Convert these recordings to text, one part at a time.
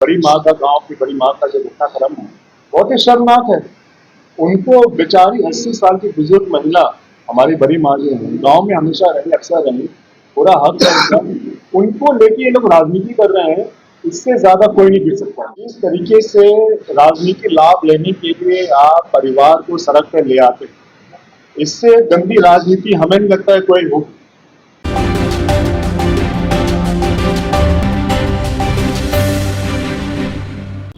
बड़ी माँ का गांव की बड़ी माँ का जो घटनाक्रम है बहुत ही शर्मनाक है। उनको बेचारी 80 साल की बुजुर्ग महिला हमारी बड़ी माँ जो है गांव में हमेशा रही, अक्सर रही, पूरा हक है उनका। उनको लेके ये लोग राजनीति कर रहे हैं, इससे ज्यादा कोई नहीं गिर सकता। इस तरीके से राजनीति लाभ लेने के लिए आप परिवार को सड़क पर ले आते हैं, इससे गंदी राजनीति हमें नहीं लगता है कोई हो।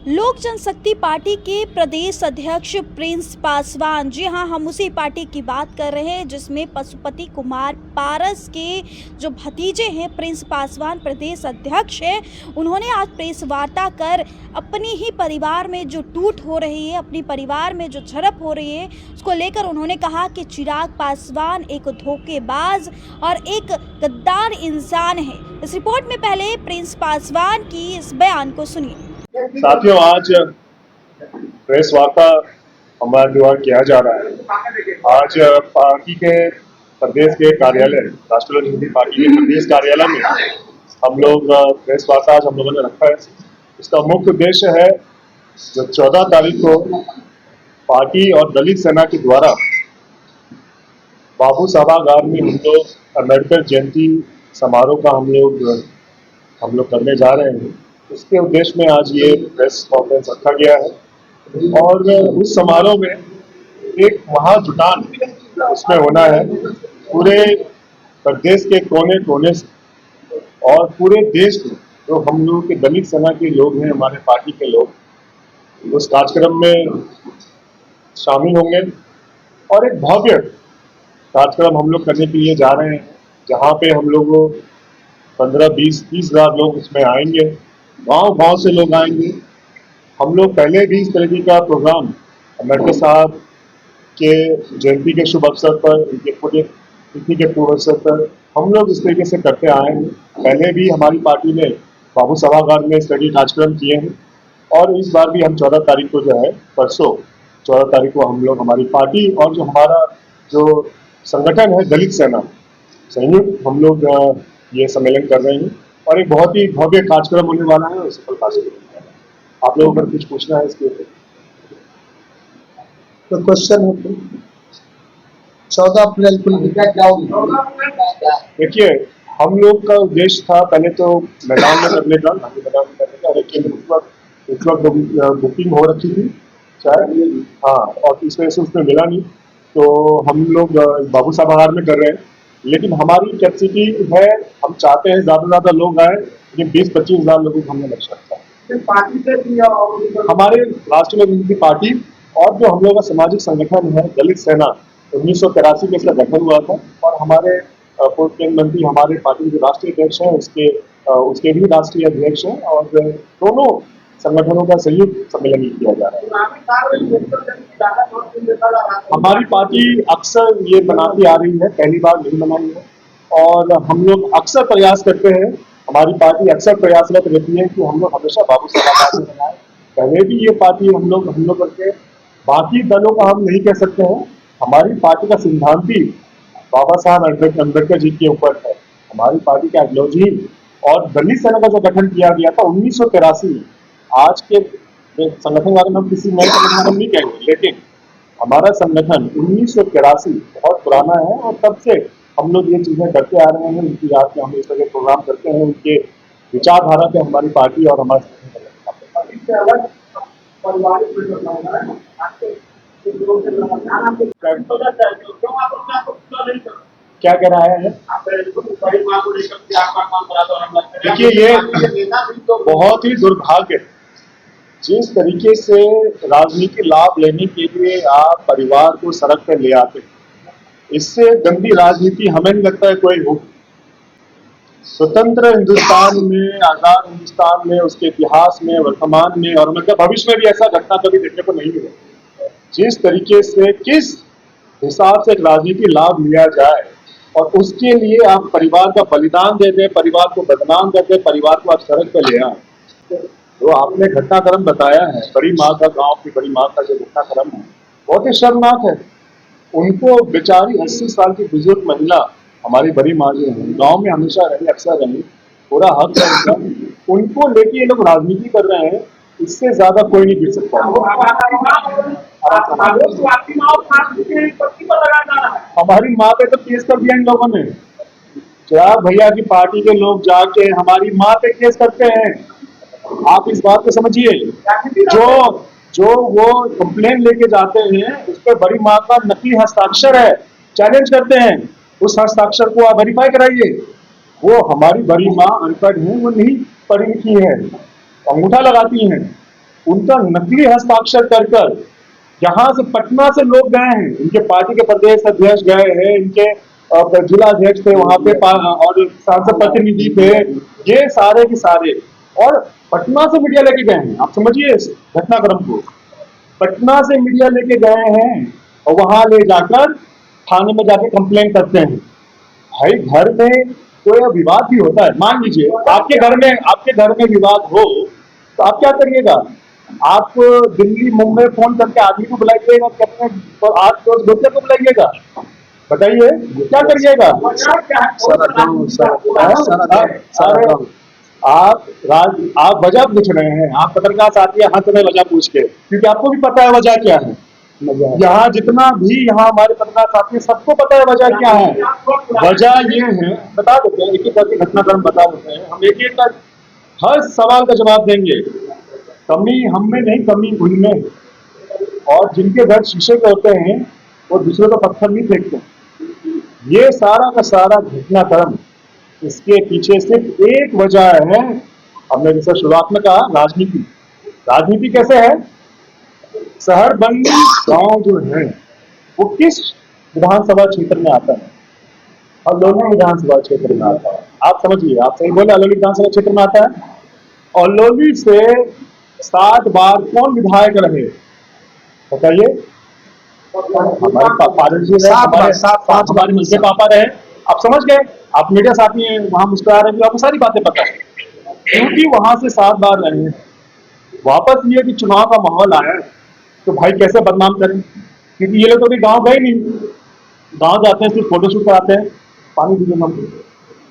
लोक जनशक्ति पार्टी के प्रदेश अध्यक्ष प्रिंस पासवान, जी हां, हम उसी पार्टी की बात कर रहे हैं जिसमें पशुपति कुमार पारस के जो भतीजे हैं प्रिंस पासवान प्रदेश अध्यक्ष हैं। उन्होंने आज प्रेस वार्ता कर अपनी ही परिवार में जो टूट हो रही है, अपनी परिवार में जो झड़प हो रही है, उसको लेकर उन्होंने कहा कि चिराग पासवान एक धोखेबाज और एक गद्दार इंसान है। इस रिपोर्ट में पहले प्रिंस पासवान की इस बयान को सुनिए। साथियों, आज प्रेस वार्ता हमारा द्वारा किया जा रहा है। आज पार्टी के प्रदेश के कार्यालय, राष्ट्रीय लोक जनशक्ति पार्टी के प्रदेश कार्यालय में हम लोग प्रेस वार्ता आज हम लोगों ने रखा है। इसका मुख्य उद्देश्य है जो 14 तारीख को पार्टी और दलित सेना के द्वारा बाबू सभागार में हम लोग अम्बेडकर जयंती समारोह का हम लोग करने जा रहे हैं। इसके उद्देश्य में आज ये प्रेस कॉन्फ्रेंस रखा गया है और उस समारोह में एक महाजुटान उसमें होना है पूरे प्रदेश के कोने कोने से और पूरे देश में जो हम लोग के दलित सेना के लोग हैं, हमारे पार्टी के लोग उस कार्यक्रम में शामिल होंगे और एक भव्य कार्यक्रम हम लोग करने के लिए जा रहे हैं, जहाँ पे हम लोग 15-20-30 हज़ार लोग उसमें आएंगे। गांव से लोग आएंगे। हम लोग पहले भी इस तरीके का प्रोग्राम अम्बेडकर साहब के जयंती के शुभ अवसर पर, उनके पुण्यतिथि के पूर्व अवसर पर हम लोग इस तरीके से करते आए हैं। पहले भी हमारी पार्टी ने बाबू सभागार में इस तरह के कार्यक्रम किए हैं और इस बार भी हम 14 तारीख को जो है, परसों 14 तारीख को हम लोग हमारी पार्टी और जो हमारा जो संगठन है दलित सेना संयुक्त, हम लोग ये सम्मेलन कर रहे हैं और एक बहुत ही भव्य कार्यक्रम होने वाला है। सफल कार्यक्रम। आप लोगों पर कुछ पूछना है इसके ऊपर? तो क्वेश्चन है 14 अप्रैल को देखिए, हम लोग का उद्देश्य था पहले तो मैदान में करने का, लेकिन उस वक्त बुकिंग हो रखी थी शायद, हाँ, और इस वजह से उसमें मिला नहीं, तो हम लोग बाबू सभागार में कर रहे हैं। लेकिन हमारी कैपेसिटी है, हम चाहते हैं ज्यादा से ज्यादा लोग आए, लेकिन 20-25 हज़ार लोगों को हमने लक्ष्य रखा है। हमारे राष्ट्रीय लोक जनशक्ति पार्टी और जो हम लोग का सामाजिक संगठन है दलित सेना, 1983 में इसका गठन हुआ था और हमारे पूर्व केंद्रीय मंत्री हमारे पार्टी के राष्ट्रीय अध्यक्ष हैं, उसके भी राष्ट्रीय अध्यक्ष हैं और दोनों संगठनों का संयुक्त सम्मेलन किया जा रहा है। हमारी पार्टी अक्सर ये बनाती आ रही है, पहली बार नहीं बनाई है और हम लोग अक्सर प्रयास करते हैं, हमारी पार्टी अक्सर प्रयासरत रहती है कि हम लोग हमेशा बाबू सभागार से बनाए। पहले भी ये पार्टी हम लोग करके, बाकी दलों का हम नहीं कह सकते हैं। हमारी पार्टी का सिद्धांत ही बाबा साहब अम्बेडकर जी के ऊपर है। हमारी पार्टी का आइडियोलॉजी और दलित सेना का जो गठन किया गया था 1983 में, आज के संगठन बारे में हम किसी नए संगठन हम नहीं कहेंगे, लेकिन हमारा संगठन 1983 बहुत पुराना है और तब से हम लोग ये चीजें करते आ रहे हैं। उनकी याद में हम इस तरह के प्रोग्राम करते हैं, उनके विचारधारा पे हमारी पार्टी और हमारे क्या कह रहा है? देखिए, ये बहुत ही दुर्भाग्य है जिस तरीके से राजनीति लाभ लेने के लिए आप परिवार को सड़क पर ले आते हैं, इससे गंदी राजनीति हमें नहीं लगता है कोई हो। स्वतंत्र हिंदुस्तान में, आजाद हिंदुस्तान में, उसके इतिहास में, वर्तमान में और मतलब भविष्य में भी ऐसा घटना कभी देखने को नहीं मिला। जिस तरीके से किस हिसाब से राजनीति लाभ लिया जाए और उसके लिए आप परिवार का बलिदान दे दें, परिवार को बदनाम कर दें, परिवार को आप सड़क पर ले आए। तो आपने घटनाक्रम बताया है, बड़ी माँ का गांव की बड़ी माँ का जो घटनाक्रम है बहुत ही शर्मनाक है। उनको बेचारी 80 साल की बुजुर्ग महिला हमारी बड़ी माँ जो है गांव में हमेशा रही, अक्सर रही, पूरा हक है उनका। उनको लेके ये लोग राजनीति कर रहे हैं, इससे ज्यादा कोई नहीं गिर सकता। हमारी माँ पे तो केस कर दिया इन लोगों ने। चिराग भैया की पार्टी के लोग जाके हमारी माँ पे केस करते हैं। आप इस बात को समझिए। जो वो कंप्लेन लेके जाते हैं उस पर बड़ी माँ का नकली हस्ताक्षर है, चैलेंज करते हैं, उस हस्ताक्षर को आप वेरीफाई कराइए। वो हमारी बड़ी माँ अनपढ़ है, वो नहीं पढ़ी लिखी है, अंगूठा लगाती हैं। उनका नकली हस्ताक्षर कर यहाँ से पटना से लोग गए हैं, इनके पार्टी के प्रदेश अध्यक्ष गए हैं, इनके जिला अध्यक्ष थे वहां पे और सांसद प्रतिनिधि थे, ये सारे के सारे, और पटना से मीडिया लेके गए हैं। आप समझिए इस घटनाक्रम को। पटना से मीडिया लेके गए हैं और वहां ले जाकर थाने में जाके कंप्लेन करते हैं। भाई घर में कोई विवाद भी होता है, मान लीजिए आपके घर में विवाद हो तो आप क्या करिएगा? आप दिल्ली मुंबई फोन करके आदमी को बुलाइएगा, और आप दूसरे को बुलाइएगा? बताइए क्या करिएगा? आप वजह पूछ रहे हैं, आप पत्रकार साथी हंस रहे वजह पूछ के, क्योंकि आपको भी पता है वजह क्या है। यहाँ जितना भी यहाँ हमारे पत्रकार साथी सबको पता है वजह क्या है। वजह ये है, बता देते हैं, एक एक करके घटनाक्रम बता देते हैं, हम एक एक का हर सवाल का जवाब देंगे। कमी हम में नहीं, कमी उनमें। और जिनके घर शीशे के होते हैं वो दूसरे को पत्थर नहीं फेंकते। ये सारा का सारा घटनाक्रम, इसके पीछे सिर्फ एक वजह है। हमने जैसे शुरुआत में कहा, राजनीति। राजनीति कैसे है? शहर बंदी गांव जो है वो किस विधानसभा क्षेत्र में आता है? अलोली विधानसभा क्षेत्र में आता है। आप समझिए, आप सही बोले, अलोली विधानसभा क्षेत्र में आता है। अलोली से 7 बार कौन विधायक रहे बताइए? हमारे पापा जी रहे, हमारे 5 बार मुझे पापा रहे। आप समझ गए? आप मीडिया साथी हैं, वहां मुस्कुरा रहे हैं, आपको सारी बातें पता है, क्योंकि वहां से 7 बार रहे हैं। वापस ये कि चुनाव का माहौल आया तो भाई कैसे बदनाम करें, क्योंकि ये लोग तो अभी गाँव गए नहीं। गाँव जाते हैं सिर्फ फोटोशूट कराते हैं, पानी दीजिए हम।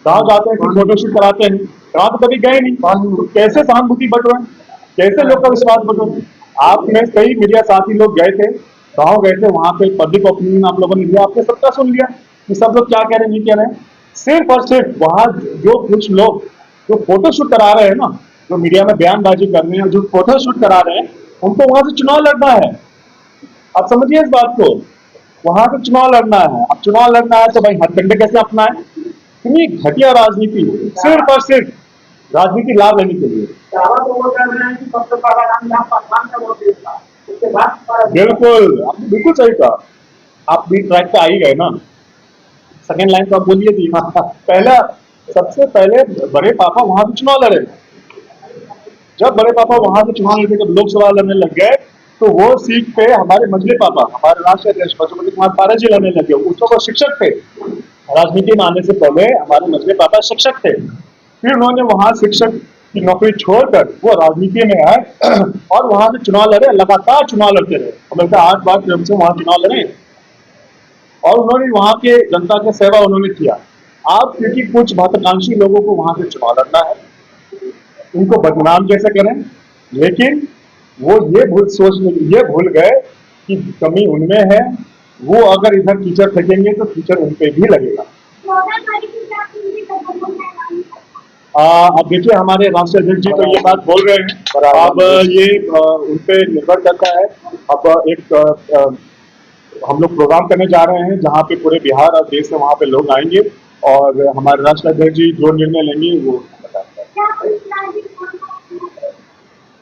गाँव जाते हैं सिर्फ फोटोशूट कराते हैं, गाँव तो कभी गए नहीं। तो कैसे सहानुभूति बटो, कैसे लोग का विश्वास बटो? आपने कई मीडिया साथी लोग गए थे, गाँव गए थे, वहां पे पब्लिक ओपिनियन आप लोगों ने लिया, आपने सबका सुन लिया कि सब लोग क्या कह रहे हैं, नहीं कह रहे हैं। सिर्फ और सिर्फ वहां जो कुछ लोग जो फोटोशूट करा रहे हैं ना, जो मीडिया में बयानबाजी कर रहे हैं, जो फोटोशूट करा रहे हैं, उनको वहां से चुनाव लड़ना है। आप समझिए इस बात को, वहां से चुनाव लड़ना है। अब चुनाव लड़ना है तो भाई हथकंडे कैसे अपनाए? इतनी घटिया राजनीति, सिर्फ और सिर्फ राजनीति लाभ लेने के लिए। बिल्कुल, आपने बिल्कुल सही कहा। आप भी ट्रैक पे आ ही गए ना। सेकेंड लाइन तो आप बोलिए थी। पहला, सबसे पहले बड़े पापा वहां से चुनाव लड़े। जब बड़े पापा वहां से चुनाव लड़े, जब लोकसभा लड़ने लग गए, तो वो सीट पे हमारे मझले पापा, हमारे राष्ट्रीय अध्यक्ष पशुपति कुमार पारस जी लड़ने लगे। उस वक्त वो शिक्षक थे, राजनीति में आने से पहले हमारे मझले पापा शिक्षक थे। फिर उन्होंने वहां शिक्षक की नौकरी छोड़कर वो राजनीति में आए और वहां से चुनाव लड़े, लगातार चुनाव लड़ते रहे। हमें 8 बार क्रम से वहां चुनाव लड़े और उन्होंने वहां के जनता की सेवा उन्होंने किया। आप क्योंकि कुछ महत्वाकांक्षी लोगों को वहां से चुनाव लड़ना है, उनको बदनाम कैसे करें, लेकिन वो ये भूल गए कि कमी उनमें है। वो अगर इधर कीचड़ फेंकेंगे तो कीचड़ उन पे भी लगेगा। अब देखिए, हमारे राष्ट्रीय अध्यक्ष जी तो ये बात बोल रहे हैं, अब ये उन पे निर्भर करता है। अब एक हम लोग प्रोग्राम करने जा रहे हैं जहाँ पे पूरे बिहार और देश से वहाँ पे लोग आएंगे और हमारे राष्ट्रीय अध्यक्ष जी जो निर्णय लेंगे वो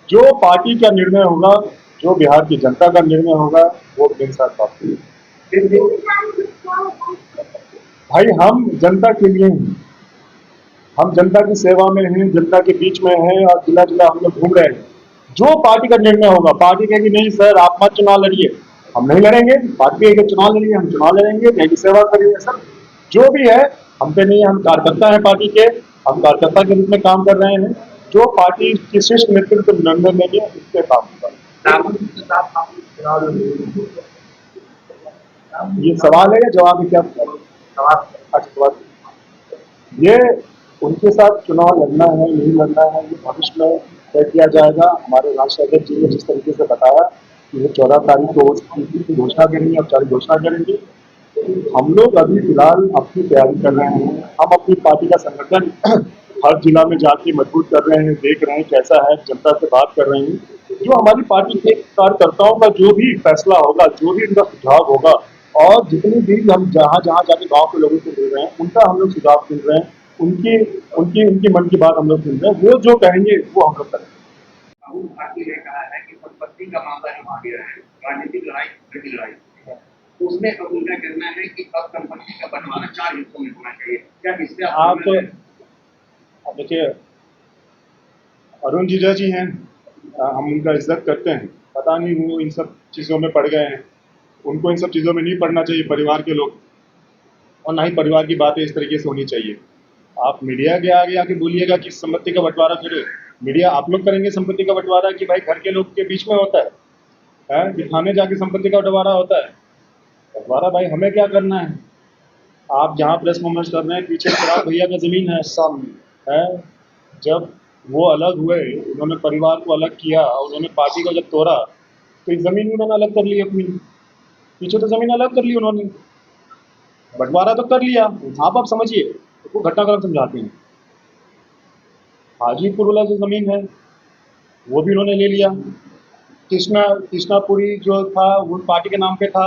जो पार्टी का निर्णय होगा, जो बिहार की जनता का निर्णय होगा, वो मेरे साथ बात करिए। भाई हम जनता के लिए हैं, हम जनता की सेवा में हैं, जनता के बीच में हैं और जिला जिला हम लोग घूम रहे हैं। जो पार्टी का निर्णय होगा, पार्टी कहेगी नहीं सर आप मत चुनाव लड़िए, हम नहीं लड़ेंगे। पार्टी कहेगी चुनाव लड़िए, हम चुनाव लड़ेंगे, कहेगी सेवा करिए। सब जो भी है हम पे नहीं, हम कार्यकर्ता हैं पार्टी के, हम कार्यकर्ता के रूप में काम कर रहे हैं। जो पार्टी की शीर्ष नेतृत्व निर्णय लेंगे उसके काम होगा। ये सवाल है या जवाब है? क्या अच्छा, ये उनके साथ चुनाव लड़ना है नहीं लड़ना है ये भविष्य में तय किया जाएगा। हमारे राष्ट्रीय अध्यक्ष जी ने जिस तरीके से बताया कि वो 14 तारीख को उसकी घोषणा करेंगे, औपचारिक घोषणा करेंगे। हम लोग अभी फिलहाल अपनी तैयारी कर रहे हैं। हम अपनी पार्टी का संगठन हर जिला में जाके मजबूत कर रहे हैं, देख रहे हैं कैसा है, जनता से बात कर रहे हैं। जो हमारी पार्टी के कार्यकर्ताओं का जो भी फैसला होगा, जो भी उनका सुझाव होगा, और जितनी भी हम जहाँ जहाँ जाके गांव के लोगों से मिल रहे हैं, उनका हम लोग सुझाव सुन रहे हैं, उनकी उनकी उनकी मन की बात हम लोग सुन रहे हैं। वो जो कहेंगे वो हम लोग करेंगे। राहुल गांधी ने कहा है कि संपत्ति का मामला जो आ गया है, राजनीतिक लड़ाई बड़ी लड़ाई है, उसमें अब उनका कहना है कि अब संपत्ति का बंटवारा 4 हिस्सों में होना चाहिए। क्या इससे आप देखिए, अरुण जीजा जी हैं, हम उनका इज्जत करते हैं। पता नहीं वो इन सब चीज़ों में पड़ गए हैं। उनको इन सब चीज़ों में नहीं पड़ना चाहिए, परिवार के लोग, और ना ही परिवार की बातें इस तरीके से होनी चाहिए। आप मीडिया के आगे आके बोलिएगा कि संपत्ति का बंटवारा करे। मीडिया आप लोग करेंगे संपत्ति का बंटवारा कि भाई घर के लोग के बीच में होता है कि थाने जाके संपत्ति का बंटवारा होता है? बंटवारा भाई हमें क्या करना है? आप जहाँ प्रेस मूवमेंट कर रहे हैं, पीछे चिराग भैया का ज़मीन है सामने है। जब वो अलग हुए, उन्होंने परिवार को अलग किया, उन्होंने पार्टी को जब तोड़ा, तो इस ज़मीन उन्होंने अलग कर ली अपनी। पीछे तो ज़मीन अलग कर ली उन्होंने, बंटवारा तो कर लिया। आप समझिए, वो घटनाक्रम समझाते हैं। हाजीपुर वाला जो ज़मीन है वो भी उन्होंने ले लिया। कृष्णापुरी जो था वो पार्टी के नाम पे था,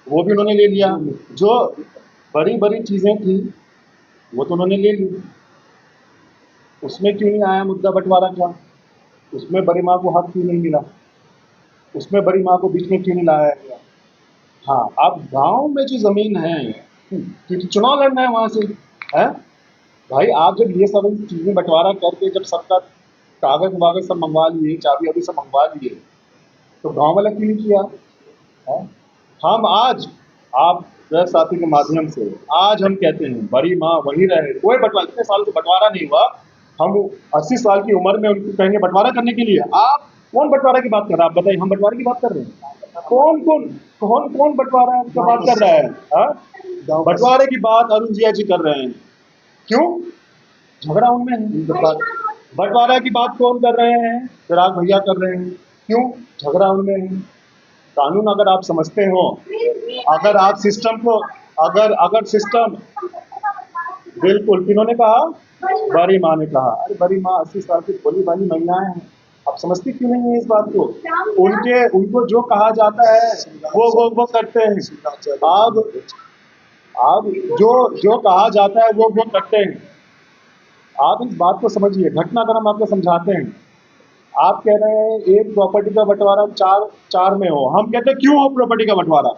वो भी उन्होंने ले लिया। जो बड़ी बड़ी चीज़ें थी वो तो उन्होंने ले ली। उसमें क्यों नहीं आया मुद्दा बंटवारा का? उसमें बड़ी माँ को हक क्यों नहीं मिला? उसमें बड़ी माँ को बीच में क्यों नहीं लाया गया? हाँ, अब गांव में जो ज़मीन है, क्योंकि चुनाव लड़ना है वहाँ से, है भाई। आप जब ये सब चीज़ें बंटवारा करके जब सबका कागज वागज सब मंगवा लिए, चाबी अभी सब मंगवा लिए, तो गांव वाला क्यों नहीं किया है? हम आज आप प्रेस साथी के माध्यम से आज हम कहते हैं बड़ी माँ वहीं रहे। कोई बंटवारा, इतने साल से बंटवारा नहीं हुआ, हम 80 साल की उम्र में उनको कहेंगे बंटवारा करने के लिए। आप कौन बंटवारा की बात कर रहा है? आप बताइए, हम बंटवारे की बात कर रहे हैं? कौन बंटवारा की बात कर रहा है? बंटवारे की बात अरुण जिया जी कर रहे हैं। क्यों? झगड़ा उनमें है। बंटवारा की बात कौन कर रहे हैं? चिराग भैया कर रहे हैं। क्यों? झगड़ा उनमें है। कानून अगर आप समझते हो, अगर आप सिस्टम को अगर सिस्टम, बिल्कुल, किन्होंने कहा? बड़ी माँ ने कहा। अरे बड़ी माँ 80 साल की भोली भाली महिलाएं हैं, आप समझती क्यों नहीं है इस बात को? उनको जो कहा जाता है वो करते हैं। अब जो कहा जाता है वो करते हैं। आप इस बात को समझिए, घटनाक्रम हम आपको समझाते हैं। आप कह रहे हैं एक प्रॉपर्टी का बंटवारा चार में हो, हम कहते हैं क्यों हो प्रॉपर्टी का बंटवारा?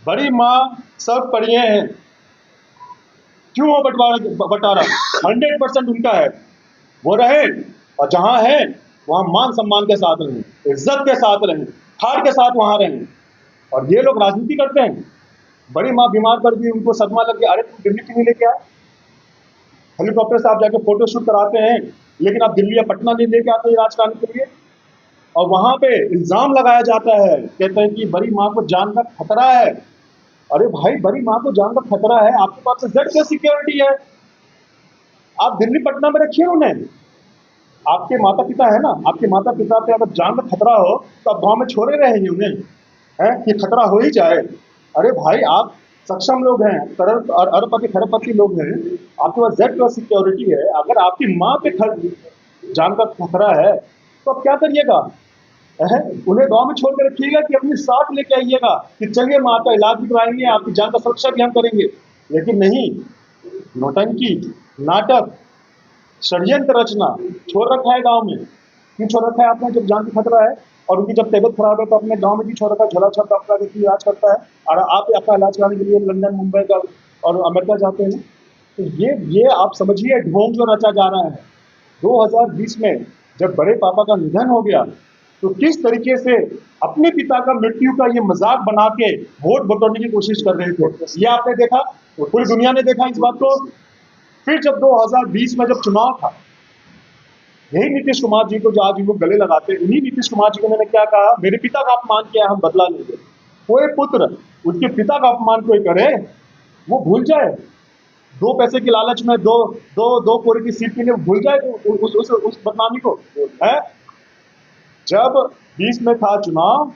बड़ी माँ सब पढ़िए हैं, क्यों हो बंटवारा? 100% उनका है, वो रहे, और जहां है वहां मान सम्मान के साथ रहें, इज्जत के साथ रहें, ठाट के साथ वहां रहें। और ये लोग राजनीति करते हैं। बड़ी माँ बीमार पड़ गई, उनको सदमा लग गया, अरे तुम दिल्ली क्यों नहीं लेके आए? हेलीकॉप्टर से आप जाके फोटो शूट कराते हैं, लेकिन आप दिल्ली या पटना नहीं लेके आते इलाज कराने के लिए। और वहां पे इल्जाम लगाया जाता है, कहते हैं कि बड़ी माँ को जान का खतरा है। अरे भाई, बड़ी माँ को जान का खतरा है, आपके पास जेड सिक्योरिटी है, आप दिल्ली पटना में रखिए उन्हें। आपके माता पिता है ना, आपके माता पिता पे अगर जान का खतरा हो तो आप गाँव में छोड़े रहेंगे उन्हें, है कि खतरा हो ही जाए। अरे भाई, आप सक्षम लोग हैं, अरबपति खरबपति लोग हैं, आपके पास जेड प्लस सिक्योरिटी है। अगर आपकी माँ पे जान का खतरा है तो आप क्या करिएगा? उन्हें गांव में छोड़ कर रखिएगा कि अपने साथ लेके आइएगा कि चलिए माँ का इलाज भी कराएंगे, आपकी जान का सुरक्षा भी हम करेंगे। लेकिन नहीं, नौटंकी, नाटक, षड्यंत्र रचना छोड़ रखा है गाँव में। क्यों छोड़ रखा है आपने? जब जान का खतरा है और उनकी जब तबियत खराब है तो अपने गांव में भी छोड़ रखा है। झोला छाप डॉक्टर देखिए इलाज करता है, और आप आपका इलाज कराने के लिए लंदन, मुंबई का और अमेरिका जाते हैं। तो ये आप समझिए ढोंग जो रचा जा रहा है। 2020 में जब बड़े पापा का निधन हो गया तो किस तरीके से अपने पिता का मृत्यु का ये मजाक बना के वोट बटोरने की कोशिश कर रहे थे, ये आपने देखा, पूरी दुनिया ने देखा इस बात को। फिर जब 2020 में जब चुनाव था, यही नीतीश कुमार जी को जो आज लोग गले लगाते हैं, उन्हीं नीतीश कुमार जी को मैंने क्या कहा? मेरे पिता का अपमान किया, हम बदला लेंगे। कोई पुत्र उसके पिता का अपमान कोई करे, वो भूल जाए। 2 पैसे की लालच में दो कोरे की सीट के लिए भूल जाए उस बदनामी को है। जब 20 में था चुनाव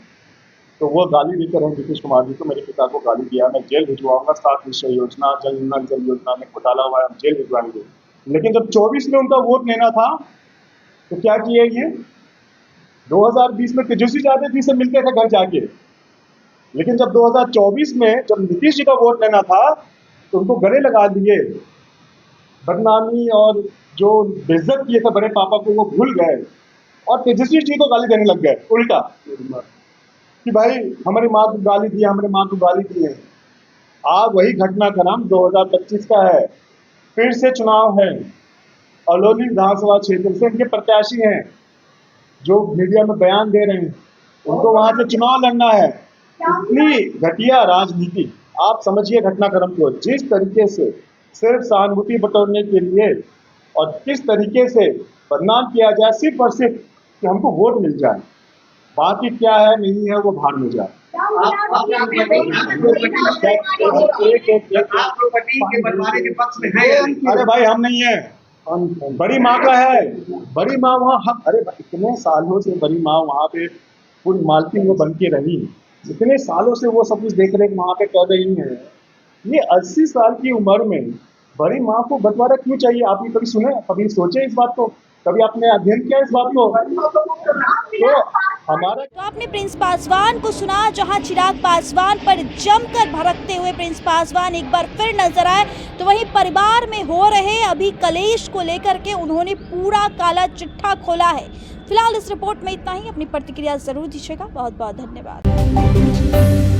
तो वो गाली देकर हैं नीतीश कुमार जी को, मेरे पिता को गाली दिया, मैं जेल भिजवाऊंगा, 7 निश्चय योजना, जल योजना में घोटाला हुआ है, हम जेल भिजवाएंगे। लेकिन जब 24 में उनका वोट लेना था तो क्या किए ये? 2020 में तेजस्वी यादव जी से मिलते थे घर जाके, लेकिन जब 2024 में जब नीतीश जी का वोट लेना था तो उनको गले लगा दिए। बदनामी और जो बेइज्जत किए थे बड़े पापा को वो भूल गए और तेजस्वी जी को गाली देने लग गए उल्टा कि भाई हमारी माँ को गाली दी, हमारी माँ को गाली दी है। आप वही घटनाक्रम 2025 का है, फिर से चुनाव है, अलौली विधानसभा क्षेत्र से इनके प्रत्याशी हैं जो मीडिया में बयान दे रहे हैं, उनको वहां से चुनाव लड़ना है। इतनी घटिया राजनीति, आप समझिए घटनाक्रम को, जिस तरीके से सिर्फ सहानुभूति बटोरने के लिए और किस तरीके से बदनाम किया जाए सिर्फ और सिर्फ कि हमको वोट मिल जाए, बाकी क्या है नहीं है वो भाड़ में जाए। अरे भाई हम नहीं है, बड़ी माँ का है, बड़ी माँ वहाँ, अरे इतने सालों से बड़ी माँ वहाँ पे पूरी मालकिन वो बन के रही, इतने सालों से वो सब कुछ देख रेख वहाँ पे कर रही है। ये 80 साल की उम्र में बड़ी माँ को बंटवारा क्यों चाहिए? आप ये कभी सुने, कभी सोचे इस बात को, कभी आपने अध्ययन किया इस बात को? तो आपने प्रिंस पासवान को सुना, जहां चिराग पासवान पर जमकर भड़कते हुए प्रिंस पासवान एक बार फिर नजर आए, तो वहीं परिवार में हो रहे अभी कलेश को लेकर के उन्होंने पूरा काला चिट्ठा खोला है। फिलहाल इस रिपोर्ट में इतना ही। अपनी प्रतिक्रिया जरूर दीजिएगा। बहुत बहुत धन्यवाद।